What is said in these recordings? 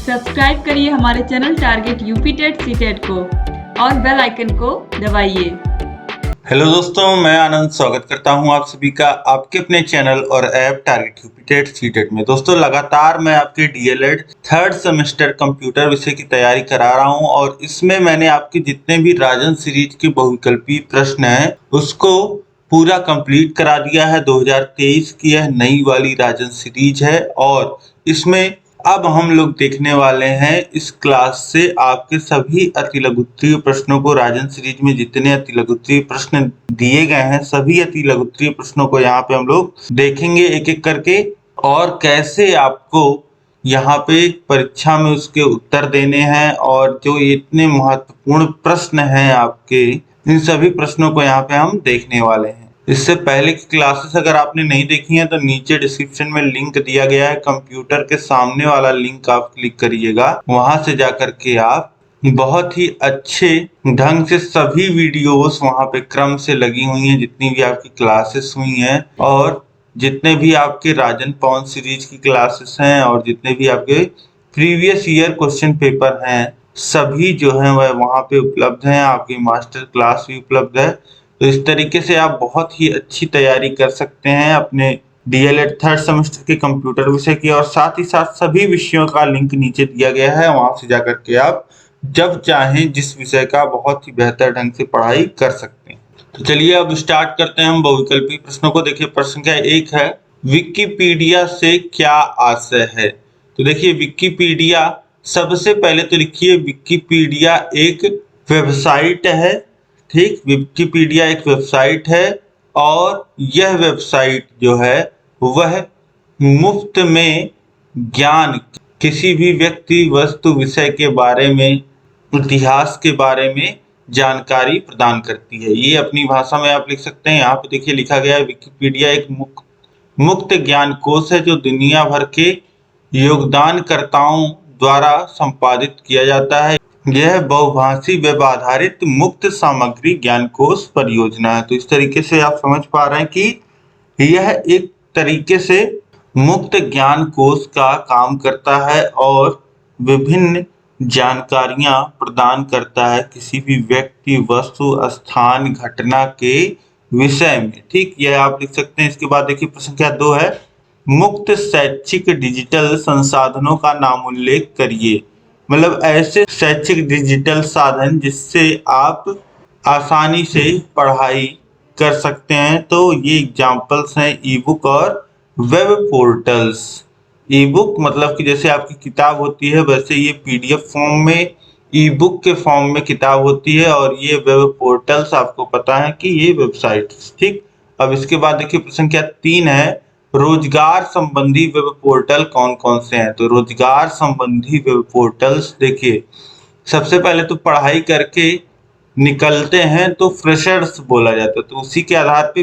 Subscribe करिए हमारे channel target UP TET CTET को और बेल आइकन को दबाइए। हेलो दोस्तों, मैं आनंद स्वागत करता हूं आप सभी का आपके अपने चैनल और app target UP TET CTET में। दोस्तों, लगातार मैं आपके डीएलएड थर्ड सेमेस्टर कंप्यूटर विषय की तैयारी करा रहा हूं और इसमें मैंने आपके जितने भी राजन सीरीज के बहुविकल्पी प्रश्न हैं उसको पूरा कंप्लीट करा दिया है। 2023 की यह नई वाली राजन सीरीज है और इसमें अब हम लोग देखने वाले हैं इस क्लास से आपके सभी अति लघुत्तरीय प्रश्नों को। राजन सीरीज में जितने अति लघुत्तरीय प्रश्न दिए गए हैं सभी अति लघुत्तरीय प्रश्नों को यहाँ पे हम लोग देखेंगे एक एक करके, और कैसे आपको यहाँ पे परीक्षा में उसके उत्तर देने हैं और जो इतने महत्वपूर्ण प्रश्न हैं आपके, इन सभी प्रश्नों को यहाँ पे हम देखने वाले हैं। इससे पहले की क्लासेस अगर आपने नहीं देखी है तो नीचे डिस्क्रिप्शन में लिंक दिया गया है, कंप्यूटर के सामने वाला लिंक आप क्लिक करिएगा, वहां से जाकर के आप बहुत ही अच्छे ढंग से सभी वीडियोस वहां पे क्रम से लगी हुई हैं, जितनी भी आपकी क्लासेस हुई हैं और जितने भी आपके राजन पवन सीरीज की क्लासेस हैं और जितने भी आपके प्रीवियस ईयर क्वेश्चन पेपर हैं सभी जो है वह वहां पे उपलब्ध हैं। आपकी मास्टर क्लास भी उपलब्ध है। तो इस तरीके से आप बहुत ही अच्छी तैयारी कर सकते हैं अपने डीएलएड थर्ड सेमेस्टर के कंप्यूटर विषय की, और साथ ही साथ सभी विषयों का लिंक नीचे दिया गया है, वहां से जाकर के आप जब चाहें जिस विषय का बहुत ही बेहतर ढंग से पढ़ाई कर सकते हैं। तो चलिए अब स्टार्ट करते हैं हम बहुविकल्पी प्रश्नों को। देखिए प्रश्न संख्या 1 है, विकिपीडिया से क्या आशय है। तो देखिए विकिपीडिया, सबसे पहले तो लिखिए विकिपीडिया एक वेबसाइट है। ठीक, विकिपीडिया एक वेबसाइट है और यह वेबसाइट जो है वह मुफ्त में ज्ञान, किसी भी व्यक्ति वस्तु विषय के बारे में, इतिहास के बारे में जानकारी प्रदान करती है। ये अपनी भाषा में आप लिख सकते हैं। यहाँ पे देखिए लिखा गया है विकिपीडिया एक मुक्त ज्ञान कोश है जो दुनिया भर के योगदानकर्ताओं द्वारा संपादित किया जाता है। यह बहुभाषी वेब आधारित मुक्त सामग्री ज्ञानकोश परियोजना है। तो इस तरीके से आप समझ पा रहे हैं कि यह एक तरीके से मुक्त ज्ञान कोश का काम करता है और विभिन्न जानकारियां प्रदान करता है किसी भी व्यक्ति, वस्तु, स्थान, घटना के विषय में। ठीक, यह आप लिख सकते हैं। इसके बाद देखिए प्रश्न संख्या 2 है, मुक्त शैक्षिक डिजिटल संसाधनों का नाम उल्लेख करिए। मतलब ऐसे शैक्षिक डिजिटल साधन जिससे आप आसानी से पढ़ाई कर सकते हैं। तो ये एग्जाम्पल्स हैं ई बुक और वेब पोर्टल्स। ई बुक मतलब कि जैसे आपकी किताब होती है वैसे ये पीडीएफ फॉर्म में, ई बुक के फॉर्म में किताब होती है, और ये वेब पोर्टल्स आपको पता है कि ये वेबसाइट। ठीक, अब इसके बाद देखिए प्रश्न संख्या 3 है, रोजगार संबंधी वेब पोर्टल कौन कौन से हैं। तो रोजगार संबंधी वेब पोर्टल्स देखिए, सबसे पहले तो पढ़ाई करके निकलते हैं तो फ्रेशर्स बोला जाता है, तो उसी के आधार पे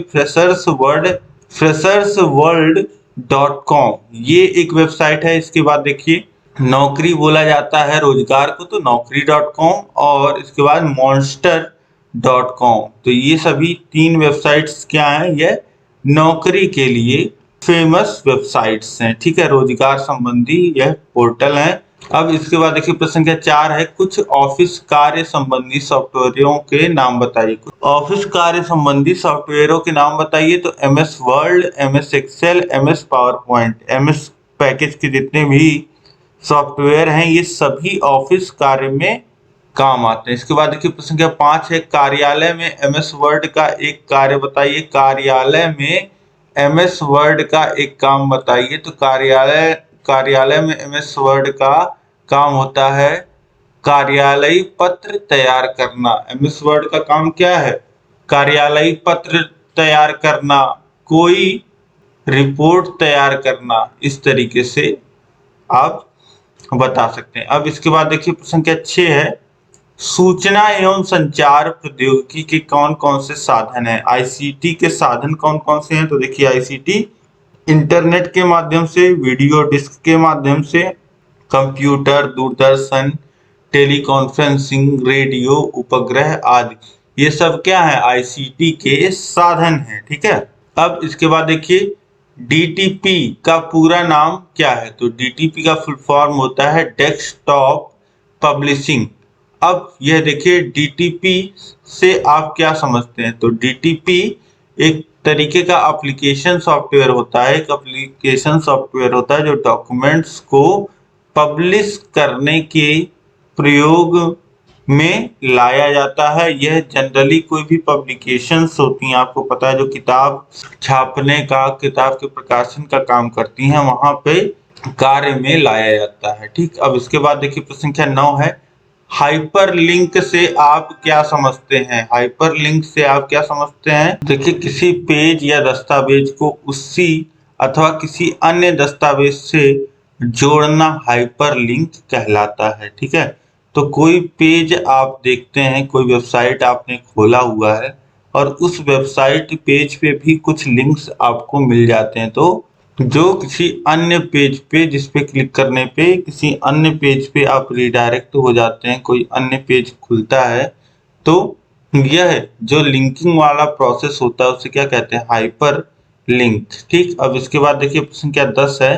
freshers.world.com ये एक वेबसाइट है। इसके बाद देखिए नौकरी बोला जाता है रोजगार को, तो naukri.com, और इसके बाद monster.com। तो ये सभी 3 वेबसाइट्स क्या हैं, ये नौकरी के लिए फेमस वेबसाइट्स हैं। ठीक है, रोजगार संबंधी यह पोर्टल है। अब इसके बाद देखिए प्रश्न संख्या 4 है, कुछ ऑफिस कार्य संबंधी सॉफ्टवेयरों के नाम बताइए। ऑफिस कार्य संबंधी सॉफ्टवेयरों के नाम बताइए। तो MS Word, MS Excel, MS PowerPoint, MS package के जितने भी सॉफ्टवेयर हैं ये सभी ऑफिस कार्य में काम आते हैं। इसके बाद देखिए प्रश्न संख्या 5 है, कार्यालय में MS वर्ड का एक कार्य बताइए। कार्यालय में MS वर्ड का एक काम बताइए। तो कार्यालय में MS वर्ड का काम होता है कार्यालयी पत्र तैयार करना। MS वर्ड का काम क्या है, कार्यालयी पत्र तैयार करना, कोई रिपोर्ट तैयार करना, इस तरीके से आप बता सकते हैं। अब इसके बाद देखिए प्रश्न संख्या 6 है, सूचना एवं संचार प्रौद्योगिकी के कौन कौन से साधन हैं। आईसीटी के साधन कौन कौन से हैं। तो देखिए आईसीटी इंटरनेट के माध्यम से, वीडियो डिस्क के माध्यम से, कंप्यूटर, दूरदर्शन, टेलीकॉन्फ्रेंसिंग, रेडियो, उपग्रह आदि, ये सब क्या है, आईसीटी के साधन हैं। ठीक है, अब इसके बाद देखिए डीटीपी का पूरा नाम क्या है? तो डीटीपी का फुल फॉर्म होता है डेस्कटॉप पब्लिशिंग। अब यह देखिए डीटीपी से आप क्या समझते हैं? तो डीटीपी एक तरीके का एप्लीकेशन सॉफ्टवेयर होता है, एक एप्लीकेशन सॉफ्टवेयर होता है जो डॉक्यूमेंट्स को पब्लिश करने के प्रयोग में लाया जाता है। यह जनरली कोई भी पब्लिकेशंस होती हैं, आपको पता है, जो किताब छापने का, किताब के प्रकाशन का काम करती हैं, वहां पे कार्य में लाया जाता है। ठीक, अब इसके बाद देखिए प्रश्न संख्या 9 है, हाइपरलिंक से आप क्या समझते हैं? हाइपरलिंक से आप क्या समझते हैं? देखिए किसी पेज या दस्तावेज को उसी अथवा किसी अन्य दस्तावेज से जोड़ना हाइपरलिंक कहलाता है। ठीक है, तो कोई पेज आप देखते हैं, कोई वेबसाइट आपने खोला हुआ है और उस वेबसाइट पेज पे भी कुछ लिंक्स आपको मिल जाते हैं, तो जो किसी अन्य पेज पे, जिस पे क्लिक करने पे किसी अन्य पेज पे आप रिडायरेक्ट हो जाते हैं, कोई अन्य पेज खुलता है, तो यह जो लिंकिंग वाला प्रोसेस होता है उसे क्या कहते हैं? Hyper link. ठीक, अब इसके बाद देखिए प्रश्न क्या 10 है,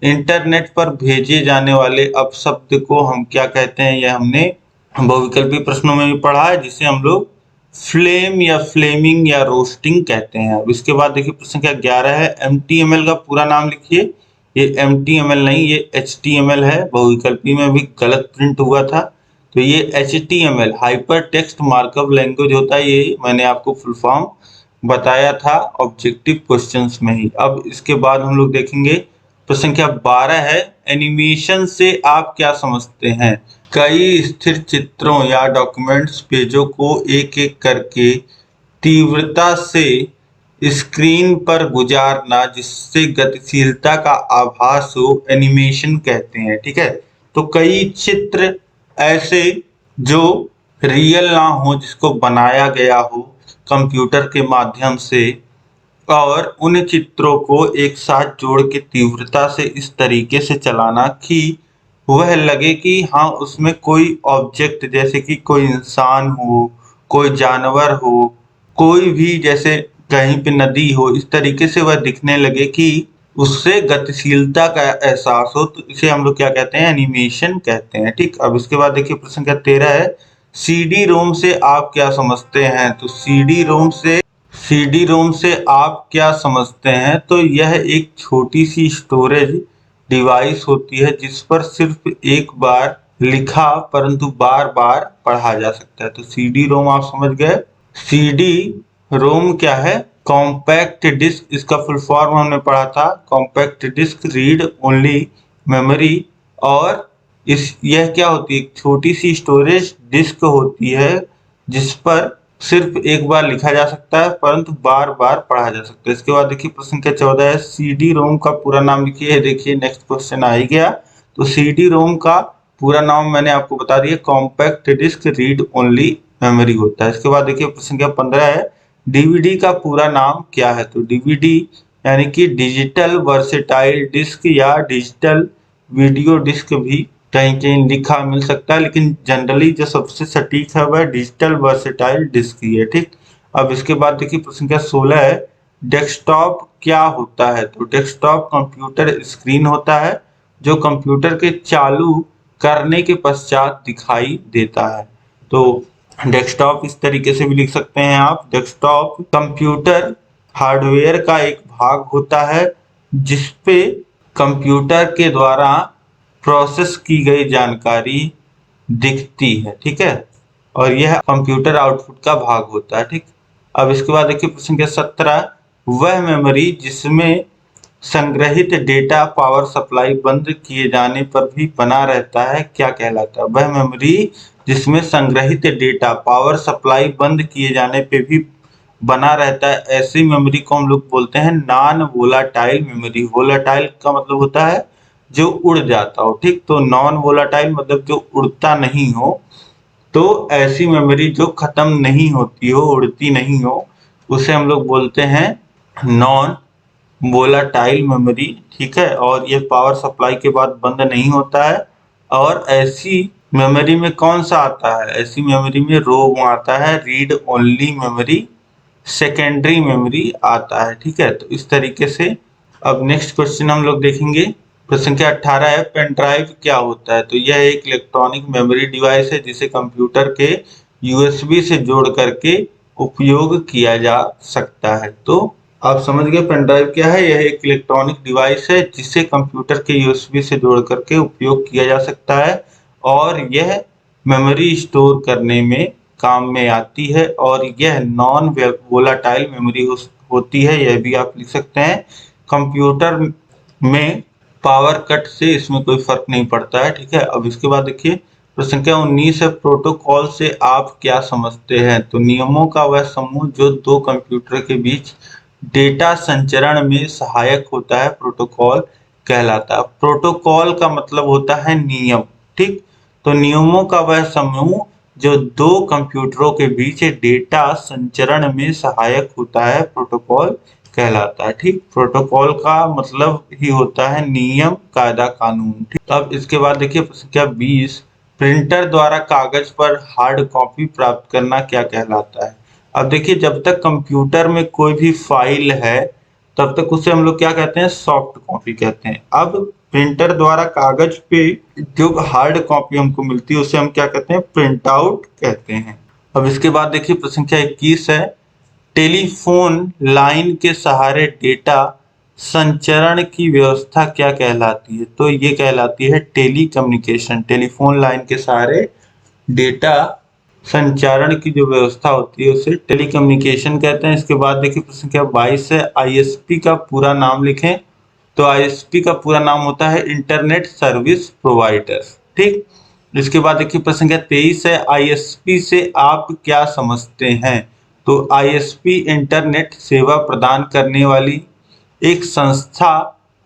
इंटरनेट पर भेजे जाने वाले अपशब्द को हम क्या कहते हैं? यह हमने बहुविकल्पी प्रश्नों में भी पढ़ा है, जिसे हम लोग फ्लेम या फ्लेमिंग या रोस्टिंग कहते हैं। अब इसके बाद देखिए प्रश्न क्या 11 है, एमटीएमएल का पूरा नाम लिखिए। ये एमटीएमएल नहीं, ये एचटीएमएल है, बहुविकल्पी में भी गलत प्रिंट हुआ था। तो ये HTML hyper text markup language होता है, ये मैंने आपको फुल फॉर्म बताया था ऑब्जेक्टिव क्वेश्चंस में ही। अब इसके बाद हम लोग देखेंगे प्रश्न संख्या 12 है, एनिमेशन से आप क्या समझते हैं? कई स्थिर चित्रों या डॉक्यूमेंट्स पेजों को एक एक करके तीव्रता से स्क्रीन पर गुजारना जिससे गतिशीलता का आभास हो, एनिमेशन कहते हैं। ठीक है, तो कई चित्र ऐसे जो रियल ना हो, जिसको बनाया गया हो कंप्यूटर के माध्यम से, और उन चित्रों को एक साथ जोड़ के तीव्रता से इस तरीके से चलाना कि वह लगे कि हाँ उसमें कोई ऑब्जेक्ट, जैसे कि कोई इंसान हो, कोई जानवर हो, कोई भी, जैसे कहीं पे नदी हो, इस तरीके से वह दिखने लगे कि उससे गतिशीलता का एहसास हो, तो इसे हम लोग क्या कहते हैं? एनिमेशन कहते हैं। ठीक, अब इसके बाद देखिए प्रश्न क्या 13 है, सीडी रोम से आप क्या समझते हैं? तो सीडी रोम से आप क्या समझते हैं? तो यह एक छोटी सी स्टोरेज डिवाइस होती है जिस पर सिर्फ एक बार लिखा परंतु बार बार पढ़ा जा सकता है। तो सीडी रोम आप समझ गए। सीडी रोम क्या है? कॉम्पैक्ट डिस्क, इसका फुल फॉर्म हमने पढ़ा था, compact disc read only memory. और यह क्या होती है? एक छोटी सी स्टोरेज डिस्क होती है जिस पर सिर्फ एक बार लिखा जा सकता है परंतु बार बार पढ़ा जा सकता है। इसके बाद देखिए प्रश्न क्या 14 है, सीडी रोम का पूरा नाम लिखिए। देखिए नेक्स्ट क्वेश्चन आ ही गया। तो सीडी रोम का पूरा नाम मैंने आपको बता दिया, compact disc read only memory होता है। इसके बाद देखिए प्रश्न क्या 15 है, डीवीडी का पूरा नाम क्या है? तो डीवीडी यानी कि डिजिटल वर्सेटाइल डिस्क या डिजिटल वीडियो डिस्क भी कहीं कहीं लिखा मिल सकता है, लेकिन जनरली जो सबसे सटीक है वह डिजिटल वर्सेटाइल डिस्क ही है। ठीक, अब इसके बाद देखिए प्रश्न क्या 16 है, डेस्कटॉप क्या होता है? तो डेस्कटॉप कंप्यूटर स्क्रीन होता है जो कंप्यूटर के चालू करने के पश्चात दिखाई देता है। तो डेस्कटॉप इस तरीके से भी लिख सकते हैं आप, डेस्कटॉप कंप्यूटर हार्डवेयर का एक भाग होता है जिसपे कंप्यूटर के द्वारा प्रोसेस की गई जानकारी दिखती है। ठीक है, और यह कंप्यूटर आउटपुट का भाग होता है। ठीक, अब इसके बाद देखिए प्रश्न के 17, वह मेमोरी जिसमें संग्रहित डेटा पावर सप्लाई बंद किए जाने पर भी बना रहता है क्या कहलाता है? वह मेमोरी जिसमें संग्रहित डेटा पावर सप्लाई बंद किए जाने पे भी बना रहता है, ऐसी मेमोरी को हम लोग बोलते हैं नॉन वोलाटाइल मेमोरी। वोलाटाइल का मतलब होता है जो उड़ जाता हो। ठीक, तो नॉन वोलाटाइल मतलब जो उड़ता नहीं हो। तो ऐसी मेमोरी जो खत्म नहीं होती हो, उड़ती नहीं हो, उसे हम लोग बोलते हैं नॉन वोलाटाइल मेमोरी। ठीक है, और ये पावर सप्लाई के बाद बंद नहीं होता है। और ऐसी मेमोरी में कौन सा आता है? ऐसी मेमोरी में रोम आता है, read only memory, secondary memory आता है। ठीक है, तो इस तरीके से अब नेक्स्ट क्वेश्चन हम लोग देखेंगे। प्रश्न संख्या 18 है, पेन ड्राइव क्या होता है? तो यह एक इलेक्ट्रॉनिक मेमोरी डिवाइस है जिसे कंप्यूटर के यूएसबी से जोड़ करके उपयोग किया जा सकता है। तो आप समझ गए पेन ड्राइव क्या है। यह एक इलेक्ट्रॉनिक डिवाइस है जिसे कंप्यूटर के यूएसबी से जोड़ करके उपयोग किया जा सकता है और यह मेमोरी स्टोर करने में काम में आती है और यह नॉन वोलाटाइल मेमोरी होती है। यह भी आप लिख सकते हैं। कंप्यूटर में पावर कट से इसमें कोई फर्क नहीं पड़ता है। ठीक है, अब इसके बाद देखिए प्रश्न संख्या 19 है, प्रोटोकॉल से आप क्या समझते हैं? तो नियमों का वह समूह जो दो कंप्यूटर के बीच डेटा संचरण में सहायक होता है प्रोटोकॉल कहलाता है। प्रोटोकॉल का मतलब होता है नियम। ठीक, तो नियमों का वह समूह जो दो कंप्यूटरों के बीच डेटा संचरण में सहायक होता है प्रोटोकॉल कहलाता है। ठीक, प्रोटोकॉल का मतलब ही होता है नियम, कायदा, कानून। ठीक, अब इसके बाद देखिए प्रश्न क्या 20, प्रिंटर द्वारा कागज पर हार्ड कॉपी प्राप्त करना क्या कहलाता है? अब देखिए जब तक कंप्यूटर में कोई भी फाइल है तब तक उसे हम लोग क्या कहते हैं? सॉफ्ट कॉपी कहते हैं। अब प्रिंटर द्वारा कागज पे जो हार्ड कॉपी हमको मिलती है उसे हम क्या कहते हैं? प्रिंट आउट कहते हैं। अब इसके बाद देखिए प्रश्न संख्या 21 है, टेलीफोन लाइन के सहारे डेटा संचरण की व्यवस्था क्या कहलाती है? तो ये कहलाती है टेली कम्युनिकेशन। टेलीफोन लाइन के सहारे डेटा संचारण की जो व्यवस्था होती है उसे टेलीकम्युनिकेशन कहते हैं। इसके बाद देखिए प्रश्न संख्या 22 है, आईएसपी का पूरा नाम लिखें। तो आईएसपी का पूरा नाम होता है इंटरनेट सर्विस प्रोवाइडर। ठीक, इसके बाद देखिए प्रश्न संख्या 23 है, आईएसपी से आप क्या समझते हैं? तो आईएसपी इंटरनेट सेवा प्रदान करने वाली एक संस्था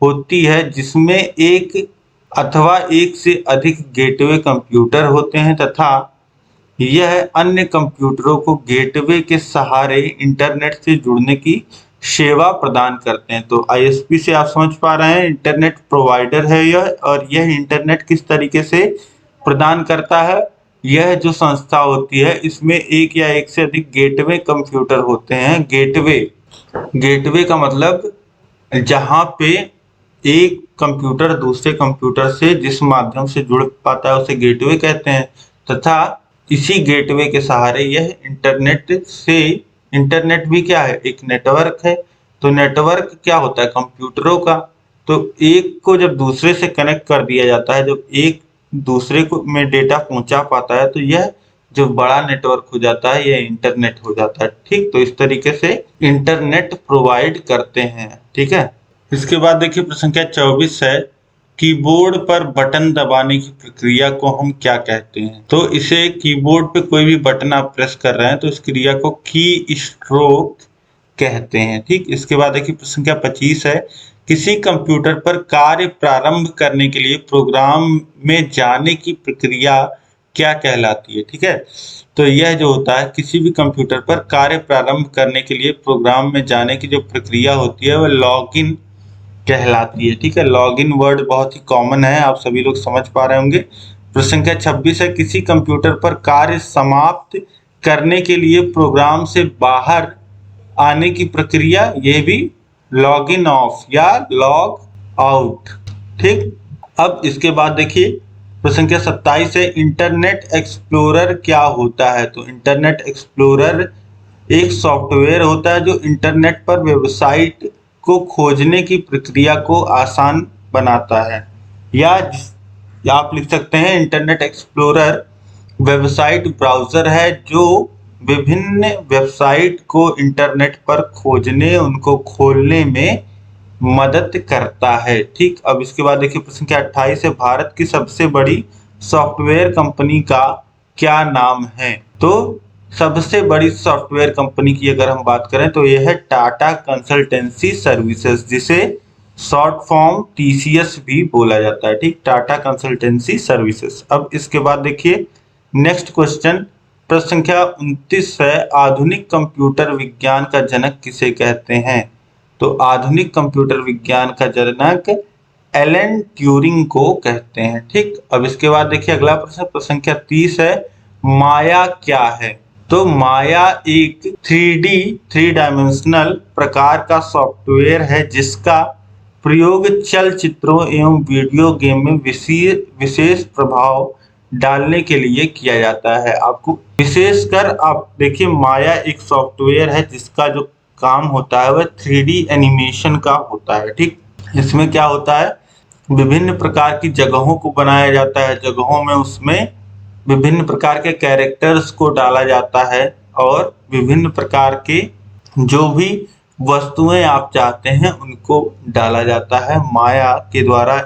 होती है जिसमें एक अथवा एक से अधिक गेटवे कंप्यूटर होते हैं तथा यह अन्य कंप्यूटरों को गेटवे के सहारे इंटरनेट से जुड़ने की सेवा प्रदान करते हैं। तो आईएसपी से आप समझ पा रहे हैं इंटरनेट प्रोवाइडर है यह, और यह इंटरनेट किस तरीके से प्रदान करता है? यह जो संस्था होती है इसमें एक या एक से अधिक गेटवे कंप्यूटर होते हैं। गेटवे का मतलब जहां पे एक कंप्यूटर दूसरे कंप्यूटर से जिस माध्यम से जुड़ पाता है उसे गेटवे कहते हैं तथा इसी गेटवे के सहारे यह इंटरनेट भी क्या है? एक नेटवर्क है। तो नेटवर्क क्या होता है? कंप्यूटरों का। तो एक को जब दूसरे से कनेक्ट कर दिया जाता है, जब एक दूसरे को में डेटा पहुंचा पाता है तो यह जो बड़ा नेटवर्क हो जाता है यह इंटरनेट हो जाता है। ठीक, तो इस तरीके से इंटरनेट प्रोवाइड करते हैं। ठीक है, इसके बाद देखिए प्रश्न संख्या 24 है, कीबोर्ड पर बटन दबाने की प्रक्रिया को हम क्या कहते हैं? तो इसे कीबोर्ड पे कोई भी बटन आप प्रेस कर रहे हैं तो इस क्रिया को की स्ट्रोक कहते हैं। ठीक, इसके बाद देखिए प्रश्न संख्या 25 है, किसी कंप्यूटर पर कार्य प्रारंभ करने के लिए प्रोग्राम में जाने की प्रक्रिया क्या कहलाती है? ठीक है, तो यह जो होता है किसी भी कंप्यूटर पर कार्य प्रारंभ करने के लिए प्रोग्राम में जाने की जो प्रक्रिया होती है वह लॉगिन कहलाती है। ठीक है, लॉगिन वर्ड बहुत ही कॉमन है, आप सभी लोग समझ पा रहे होंगे। प्रश्न संख्या 26 है, किसी कंप्यूटर पर कार्य समाप्त करने के लिए प्रोग्राम से बाहर आने की प्रक्रिया, ये भी लॉगिन ऑफ या लॉग आउट। ठीक, अब इसके बाद देखिए प्रश्न संख्या 27 है, इंटरनेट एक्सप्लोरर क्या होता है? तो इंटरनेट एक्सप्लोरर एक सॉफ्टवेयर होता है जो इंटरनेट पर वेबसाइट को खोजने की प्रक्रिया को आसान बनाता है। या आप लिख सकते हैं इंटरनेट एक्सप्लोरर वेबसाइट ब्राउज़र है जो विभिन्न वेबसाइट को इंटरनेट पर खोजने, उनको खोलने में मदद करता है। ठीक, अब इसके बाद देखिए प्रश्न संख्या 28 है, भारत की सबसे बड़ी सॉफ्टवेयर कंपनी का क्या नाम है? तो सबसे बड़ी सॉफ्टवेयर कंपनी की अगर हम बात करें तो यह है टाटा कंसल्टेंसी सर्विसेज, जिसे शॉर्ट फॉर्म टीसीएस भी बोला जाता है। ठीक, टाटा कंसल्टेंसी सर्विसेज। अब इसके बाद देखिए नेक्स्ट क्वेश्चन प्रश्न संख्या 29 है, आधुनिक कंप्यूटर विज्ञान का जनक किसे कहते हैं? तो आधुनिक कंप्यूटर विज्ञान का जनक एलन ट्यूरिंग को कहते हैं। ठीक, अब इसके बाद देखिए अगला प्रश्न प्रश्न संख्या 30 है, माया क्या है? तो माया एक 3D 3 डायमेंशनल प्रकार का सॉफ्टवेयर है जिसका प्रयोग चलचित्रों एवं वीडियो गेम में विशेष प्रभाव डालने के लिए किया जाता है। आपको विशेषकर आप देखिए, माया एक सॉफ्टवेयर है जिसका जो काम होता है वह 3D एनिमेशन का होता है। ठीक, इसमें क्या होता है, विभिन्न प्रकार की जगहों को बनाया जाता है, जगहों में उसमें विभिन्न प्रकार के कैरेक्टर्स को डाला जाता है और विभिन्न प्रकार के जो भी वस्तुएं आप चाहते हैं उनको डाला जाता है माया के द्वारा,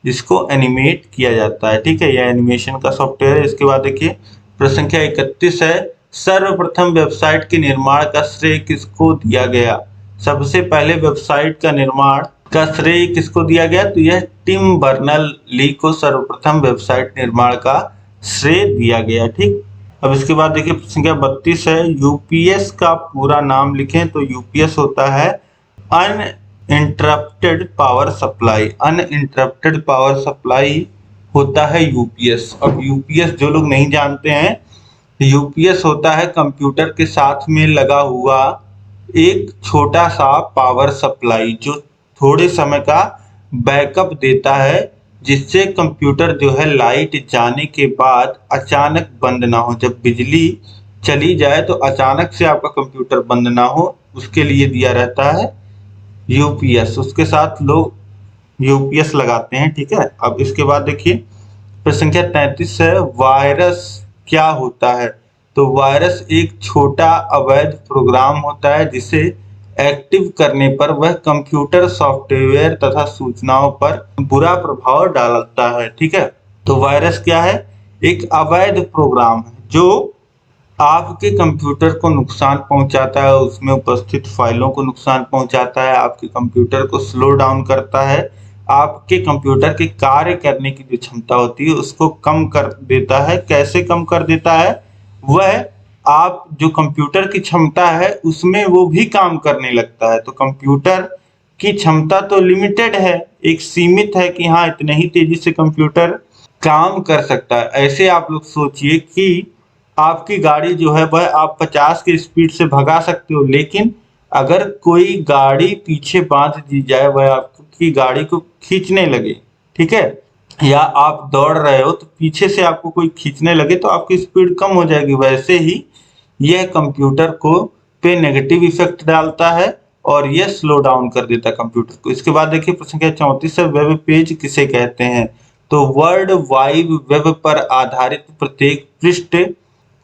जिसको एनिमेट किया जाता है। ठीक है, यह एनिमेशन का सॉफ्टवेयर है। इसके बाद देखिए प्रश्न संख्या 31 है, सर्वप्रथम वेबसाइट के निर्माण का श्रेय किसको दिया गया? सबसे पहले वेबसाइट का निर्माण का श्रेय किसको दिया गया? तो यह टिम बर्नर्स-ली को सर्वप्रथम वेबसाइट निर्माण का श्रेय दिया गया। ठीक, अब इसके बाद देखिए संख्या 32 है, यूपीएस का पूरा नाम लिखें। तो यूपीएस होता है uninterrupted power supply. Uninterrupted power supply होता है यूपीएस। अब यूपीएस जो लोग नहीं जानते हैं, यूपीएस होता है कंप्यूटर के साथ में लगा हुआ एक छोटा सा पावर सप्लाई जो थोड़े समय का बैकअप देता है, जिससे कंप्यूटर जो है लाइट जाने के बाद अचानक बंद ना हो। जब बिजली चली जाए तो अचानक से आपका कंप्यूटर बंद ना हो, उसके लिए दिया रहता है यूपीएस। उसके साथ लोग यूपीएस लगाते हैं। ठीक है, अब इसके बाद देखिए प्रश्न संख्या 33 है, वायरस क्या होता है? तो वायरस एक छोटा अवैध प्रोग्राम होता है जिसे एक्टिव करने पर वह कंप्यूटर सॉफ्टवेयर तथा सूचनाओं पर बुरा प्रभाव डालता है। ठीक है, तो वायरस क्या है? एक अवैध प्रोग्राम है जो आपके कंप्यूटर को नुकसान पहुंचाता है, उसमें उपस्थित फाइलों को नुकसान पहुंचाता है, आपके कंप्यूटर को स्लो डाउन करता है, आपके कंप्यूटर के कार्य करने की जो क्षमता होती है उसको कम कर देता है। कैसे कम कर देता है? वह आप जो कंप्यूटर की क्षमता है उसमें वो भी काम करने लगता है। तो कंप्यूटर की क्षमता तो लिमिटेड है, एक सीमित है कि हाँ इतने ही तेजी से कंप्यूटर काम कर सकता है। ऐसे आप लोग सोचिए कि आपकी गाड़ी जो है वह आप 50 की स्पीड से भगा सकते हो, लेकिन अगर कोई गाड़ी पीछे बांध दी जाए, वह आपकी गाड़ी को खींचने लगे, ठीक है, या आप दौड़ रहे हो तो पीछे से आपको कोई खींचने लगे तो आपकी स्पीड कम हो जाएगी। वैसे ही यह कंप्यूटर को पे नेगेटिव इफेक्ट डालता है और यह स्लो डाउन कर देता है कंप्यूटर को। इसके बाद देखिए प्रश्न संख्या 34 है, वेब पेज किसे कहते हैं? तो वर्ल्ड वाइड वेब पर आधारित प्रत्येक पृष्ठ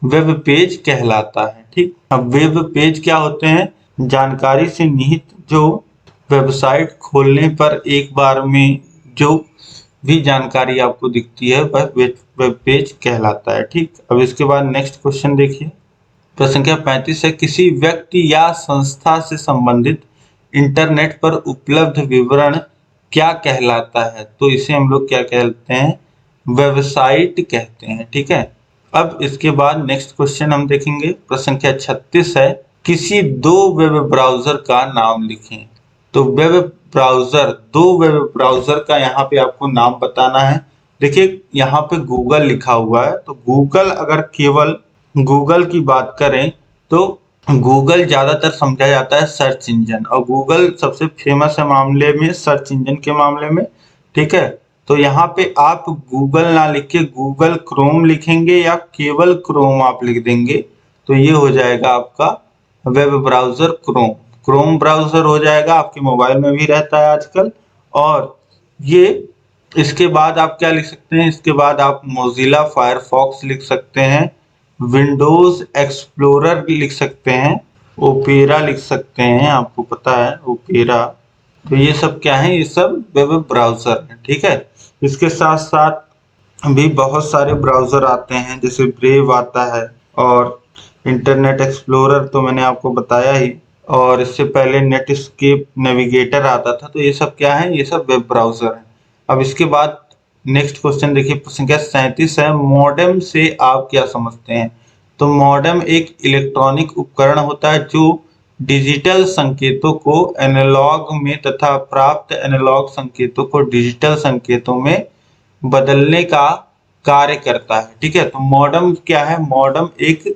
वेब पेज कहलाता है। ठीक, अब वेब पेज क्या होते हैं? जानकारी से निहित जो वेबसाइट खोलने पर एक बार में जो भी जानकारी आपको दिखती है वह वेब पेज कहलाता है। ठीक, अब इसके बाद नेक्स्ट क्वेश्चन देखिए प्रश्न संख्या 35 है, किसी व्यक्ति या संस्था से संबंधित इंटरनेट पर उपलब्ध विवरण क्या कहलाता है? तो इसे हम लोग क्या कहते हैं? वेबसाइट कहते हैं। ठीक है, अब इसके बाद नेक्स्ट क्वेश्चन हम देखेंगे प्रश्न संख्या 36 है, किसी दो वेब ब्राउजर का नाम लिखें। तो वेब ब्राउजर, दो वेब ब्राउजर का यहाँ पे आपको नाम बताना है। देखिए यहाँ पे गूगल लिखा हुआ है, तो गूगल, अगर केवल गूगल की बात करें तो गूगल ज्यादातर समझा जाता है सर्च इंजन, और गूगल सबसे फेमस है मामले में, सर्च इंजन के मामले में। ठीक है, तो यहाँ पे आप गूगल ना लिख के गूगल क्रोम लिखेंगे या केवल क्रोम आप लिख देंगे तो ये हो जाएगा आपका web browser Chrome. Chrome browser हो जाएगा, आपके मोबाइल में भी रहता है आजकल। और ये इसके बाद आप क्या लिख सकते हैं? इसके बाद आप मोजिला फायरफॉक्स लिख सकते हैं, विंडोज एक्सप्लोरर लिख सकते हैं, ओपेरा लिख सकते हैं, आपको पता है ओपेरा। तो ये सब क्या है? ये सब वेब ब्राउजर है। ठीक है, इसके साथ साथ भी बहुत सारे ब्राउजर आते हैं, जैसे ब्रेव आता है और इंटरनेट एक्सप्लोरर तो मैंने आपको बताया ही, और इससे पहले नेटस्केप नेविगेटर आता था। तो ये सब क्या है? ये सब वेब ब्राउजर है। अब इसके बाद नेक्स्ट क्वेश्चन देखिए प्रश्न संख्या 37 है, मॉडेम से आप क्या समझते हैं? तो मॉडेम एक इलेक्ट्रॉनिक उपकरण होता है जो डिजिटल संकेतों को एनालॉग में तथा प्राप्त एनालॉग संकेतों को डिजिटल संकेतों में बदलने का कार्य करता है। ठीक है, तो मॉडेम क्या है? मॉडेम एक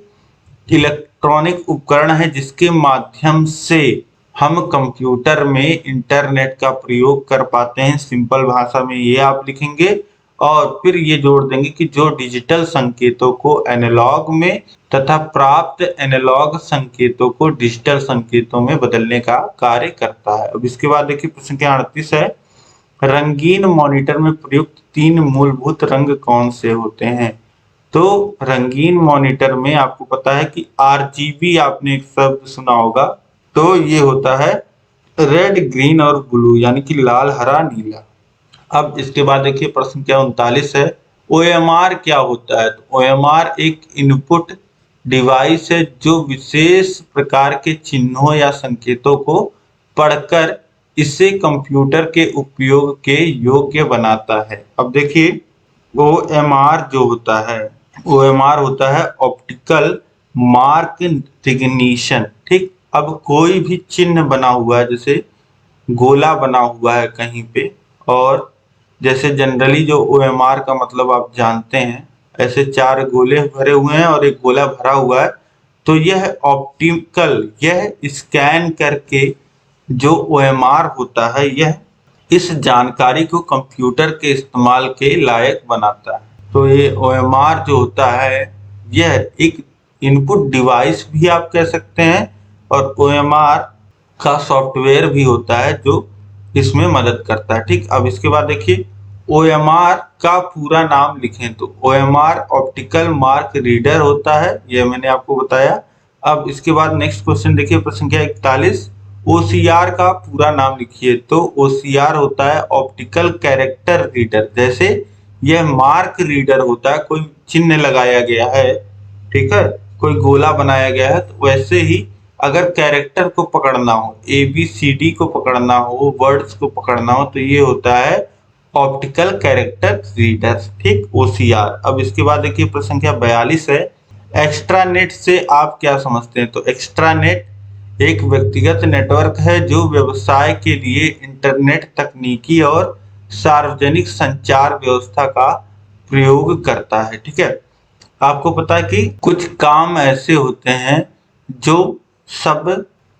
इलेक्ट्रॉनिक उपकरण है जिसके माध्यम से हम कंप्यूटर में इंटरनेट का प्रयोग कर पाते हैं। सिंपल भाषा में ये आप लिखेंगे और फिर ये जोड़ देंगे कि जो डिजिटल संकेतों को एनालॉग में तथा प्राप्त एनालॉग संकेतों को डिजिटल संकेतों में बदलने का कार्य करता है। अब इसके बाद देखिए प्रश्न संख्या 38 है, रंगीन मॉनिटर में प्रयुक्त 3 मूलभूत रंग कौन से होते हैं? तो रंगीन मॉनिटर में आपको पता है कि RGB आपने एक शब्द सुना होगा, तो ये होता है रेड, ग्रीन और ब्लू, यानी कि लाल, हरा, नीला। अब इसके बाद देखिए प्रश्न संख्या 39 है, OMR क्या होता है? तो OMR एक इनपुट डिवाइस है जो विशेष प्रकार के चिन्हों या संकेतों को पढ़कर इसे कंप्यूटर के उपयोग के योग्य बनाता है। अब देखिए OMR जो होता है, OMR होता है ऑप्टिकल मार्क रिकग्निशन। ठीक, अब कोई भी चिन्ह बना हुआ है, जैसे गोला बना हुआ है कहीं पे, और जैसे जनरली जो OMR का मतलब आप जानते हैं, ऐसे 4 गोले भरे हुए हैं और एक गोला भरा हुआ है, तो यह ऑप्टिकल, यह स्कैन करके जो OMR होता है, यह इस जानकारी को कंप्यूटर के इस्तेमाल के लायक बनाता है। तो ये OMR जो होता है, यह एक इनपुट डिवाइस भी आप कह सकते हैं और OMR का सॉफ्टवेयर भी होता है जो इसमें मदद करता है। ठीक, अब इसके बाद देखिए OMR का पूरा नाम लिखें तो OMR ऑप्टिकल मार्क रीडर होता है, यह मैंने आपको बताया। अब इसके बाद नेक्स्ट क्वेश्चन देखिए प्रश्न संख्या 41, OCR का पूरा नाम लिखिए। तो OCR होता है ऑप्टिकल कैरेक्टर रीडर। जैसे यह मार्क रीडर होता है, कोई चिन्ह लगाया गया है, ठीक है, कोई गोला बनाया गया है, तो वैसे ही अगर कैरेक्टर को पकड़ना हो, ABCD को पकड़ना हो, वर्ड्स को पकड़ना हो, तो ये होता है ऑप्टिकल कैरेक्टर रीडर। ठीक, OCR। अब इसके बाद देखिए प्रश्न संख्या 42 है, एक्स्ट्रानेट से आप क्या समझते हैं? तो एक्स्ट्रानेट एक व्यक्तिगत नेटवर्क है जो व्यवसाय के लिए इंटरनेट तकनीकी और सार्वजनिक संचार व्यवस्था का प्रयोग करता है। ठीक है, आपको पता है कि कुछ काम ऐसे होते हैं जो सब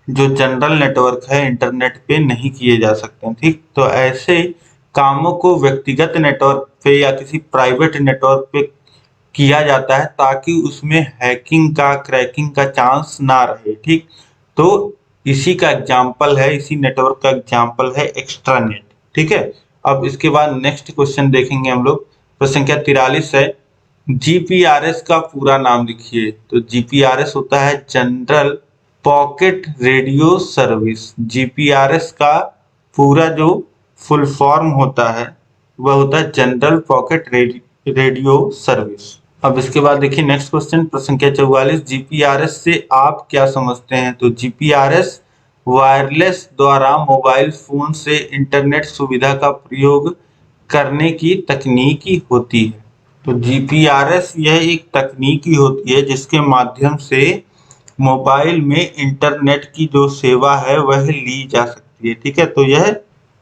जो जनरल नेटवर्क है इंटरनेट पे नहीं किए जा सकते हैं। ठीक, तो ऐसे कामों को व्यक्तिगत नेटवर्क पे या किसी प्राइवेट नेटवर्क पे किया जाता है ताकि उसमें हैकिंग का, क्रैकिंग का चांस ना रहे। ठीक, तो इसी का एग्जाम्पल है, इसी नेटवर्क का एग्जाम्पल है एक्स्ट्रानेट। ठीक है, अब इसके बाद नेक्स्ट क्वेश्चन देखेंगे हम लोग। प्रश्न संख्या 43 है, GPRS का पूरा नाम लिखिए। तो GPRS होता है general pocket radio service. GPRS का पूरा जो फुल फॉर्म होता है वह होता है जनरल पॉकेट रेडियो सर्विस। अब इसके बाद देखिए नेक्स्ट क्वेश्चन प्रश्न संख्या 44, GPRS से आप क्या समझते हैं? तो GPRS वायरलेस द्वारा मोबाइल फोन से इंटरनेट सुविधा का प्रयोग करने की तकनीकी होती है। तो GPRS यह एक तकनीकी होती है जिसके माध्यम से मोबाइल में इंटरनेट की जो सेवा है वह ली जा सकती है। ठीक है, तो यह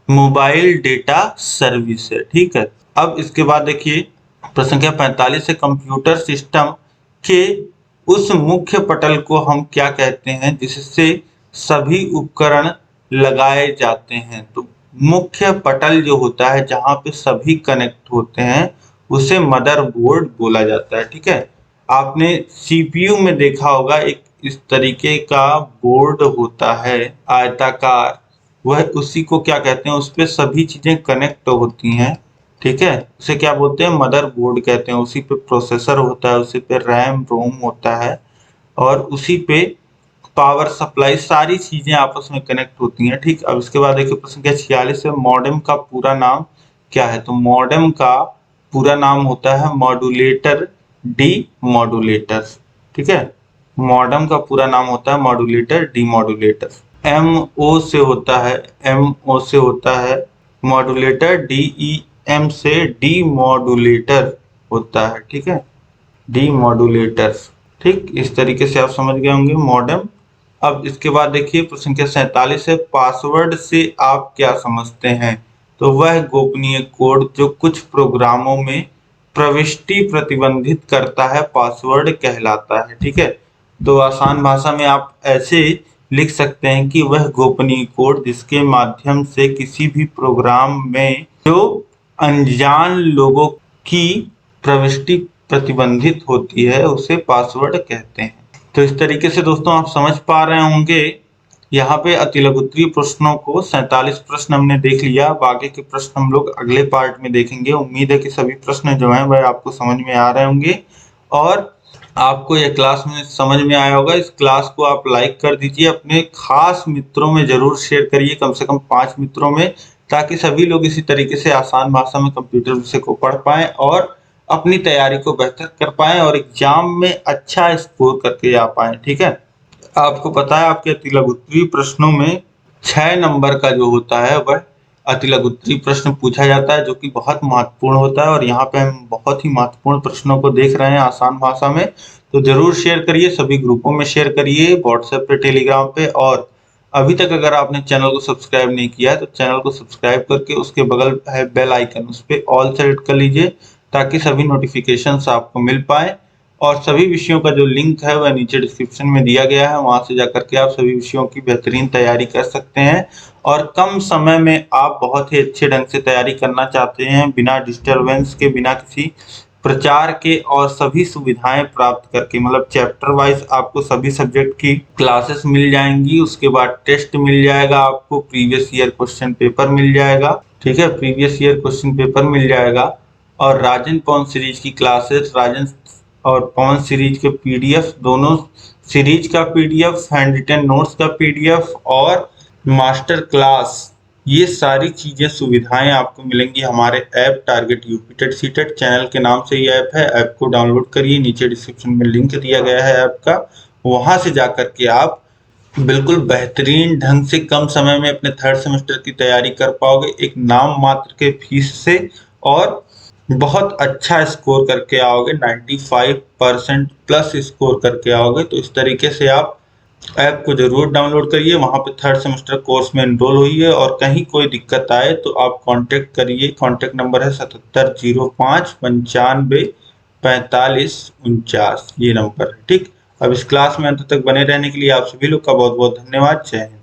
मोबाइल डेटा सर्विस है। ठीक है, अब इसके बाद देखिए प्रश्न संख्या 45 है, कंप्यूटर सिस्टम के उस मुख्य पटल को हम क्या कहते हैं जिससे सभी उपकरण लगाए जाते हैं? तो मुख्य पटल जो होता है जहां पे सभी कनेक्ट होते हैं उसे मदरबोर्ड बोला जाता है। ठीक है, आपने CPU में देखा होगा एक इस तरीके का बोर्ड होता है आयताकार, वह उसी को क्या कहते हैं, उस पे सभी चीजें कनेक्ट होती हैं। ठीक है, उसे क्या बोलते हैं? मदरबोर्ड कहते हैं। उसी पे प्रोसेसर होता है, उसी पे रैम रोम होता है और उसी पे पावर सप्लाई, सारी चीजें आपस में कनेक्ट होती हैं। ठीक, अब इसके बाद देखिए प्रश्न संख्या 46 है, मॉडेम का पूरा नाम क्या है? तो मॉडेम का पूरा नाम होता है मॉड्यूलेटर डीमॉड्यूलेटर। ठीक है, मॉडेम का पूरा नाम होता है मॉड्यूलेटर डीमॉड्यूलेटर। MO से होता है, MO से होता है मॉड्यूलेटर, DEM से डीमॉड्यूलेटर होता है। ठीक है, डीमॉड्यूलेटर। ठीक, इस तरीके से आप समझ गए होंगे मॉडेम। अब इसके बाद देखिए प्रश्न संख्या 47 है, पासवर्ड से आप क्या समझते हैं? तो वह गोपनीय कोड जो कुछ प्रोग्रामों में प्रविष्टि प्रतिबंधित करता है पासवर्ड कहलाता है। ठीक है, तो आसान भाषा में आप ऐसे लिख सकते हैं कि वह गोपनीय कोड जिसके माध्यम से किसी भी प्रोग्राम में जो अनजान लोगों की प्रविष्टि प्रतिबंधित होती है उसे पासवर्ड कहते हैं। तो इस तरीके से दोस्तों आप समझ पा रहे होंगे। यहाँ पे अतिलघुत्तरीय प्रश्नों को 47 प्रश्न हमने देख लिया। अब आगे के प्रश्न हम लोग अगले पार्ट में देखेंगे। उम्मीद है कि सभी प्रश्न जो हैं वह आपको समझ में आ रहे होंगे और आपको यह क्लास में समझ में आया होगा। इस क्लास को आप लाइक कर दीजिए, अपने खास मित्रों में जरूर शेयर करिए, कम से कम 5 मित्रों में, ताकि सभी लोग इसी तरीके से आसान भाषा में कंप्यूटर विषय को पढ़ पाएं और अपनी तैयारी को बेहतर कर पाएं और एग्जाम में अच्छा स्कोर करके आ पाएं। ठीक है, आपको पता है आपके अतिलघुत्तरीय प्रश्नों में 6 नंबर का जो होता है वह अतिलघुत्तरीय प्रश्न पूछा जाता है, जो कि बहुत महत्वपूर्ण होता है और यहाँ पे हम बहुत ही महत्वपूर्ण प्रश्नों को देख रहे हैं आसान भाषा में। तो जरूर शेयर करिए, सभी ग्रुपों में शेयर करिए, व्हाट्सएप पे, टेलीग्राम पे। और अभी तक अगर आपने चैनल को सब्सक्राइब नहीं किया है तो चैनल को सब्सक्राइब करके उसके बगल है बेल आइकन, उस पर ऑल सेलेक्ट कर लीजिए ताकि सभी नोटिफिकेशंस आपको मिल पाए। और सभी विषयों का जो लिंक है वह नीचे डिस्क्रिप्शन में दिया गया है, वहां से जाकर के आप सभी विषयों की बेहतरीन तैयारी कर सकते हैं। और कम समय में आप बहुत ही अच्छे ढंग से तैयारी करना चाहते हैं, बिना डिस्टरबेंस के, बिना किसी प्रचार के, और सभी सुविधाएं प्राप्त करके, मतलब चैप्टर वाइज आपको सभी सब्जेक्ट की क्लासेस मिल जाएंगी। उसके बाद टेस्ट मिल जाएगा, आपको प्रीवियस ईयर क्वेश्चन पेपर मिल जाएगा। ठीक है, प्रीवियस ईयर क्वेश्चन पेपर मिल जाएगा और राजन पवन सीरीज की क्लासेस, राजन और पवन सीरीज के पीडीएफ, दोनों सीरीज का पीडीएफ, हैंड रिटन नोट्स का पीडीएफ और मास्टर क्लास, ये सारी चीजें सुविधाएं आपको मिलेंगी हमारे app target UP TET CTET channel के नाम से। ये ऐप है, ऐप को डाउनलोड करिए, नीचे डिस्क्रिप्शन में लिंक दिया गया है ऐप का, वहां से जाकर के आप बिल्कुल बेहतरीन ढंग से कम समय में अपने 3rd सेमेस्टर की तैयारी कर पाओगे, एक नाम मात्र के फीस से, और बहुत अच्छा स्कोर करके आओगे, 95% प्लस स्कोर करके आओगे। तो इस तरीके से आप ऐप को जरूर डाउनलोड करिए, वहां पे 3rd सेमेस्टर कोर्स में एनरोल होइए और कहीं कोई दिक्कत आए तो आप कांटेक्ट करिए। कांटेक्ट नंबर है 7705 95 45 49, ये नंबर है। ठीक, अब इस क्लास में अंत तक बने रहने के लिए आप सभी लोग का बहुत बहुत धन्यवाद। जय हिंद।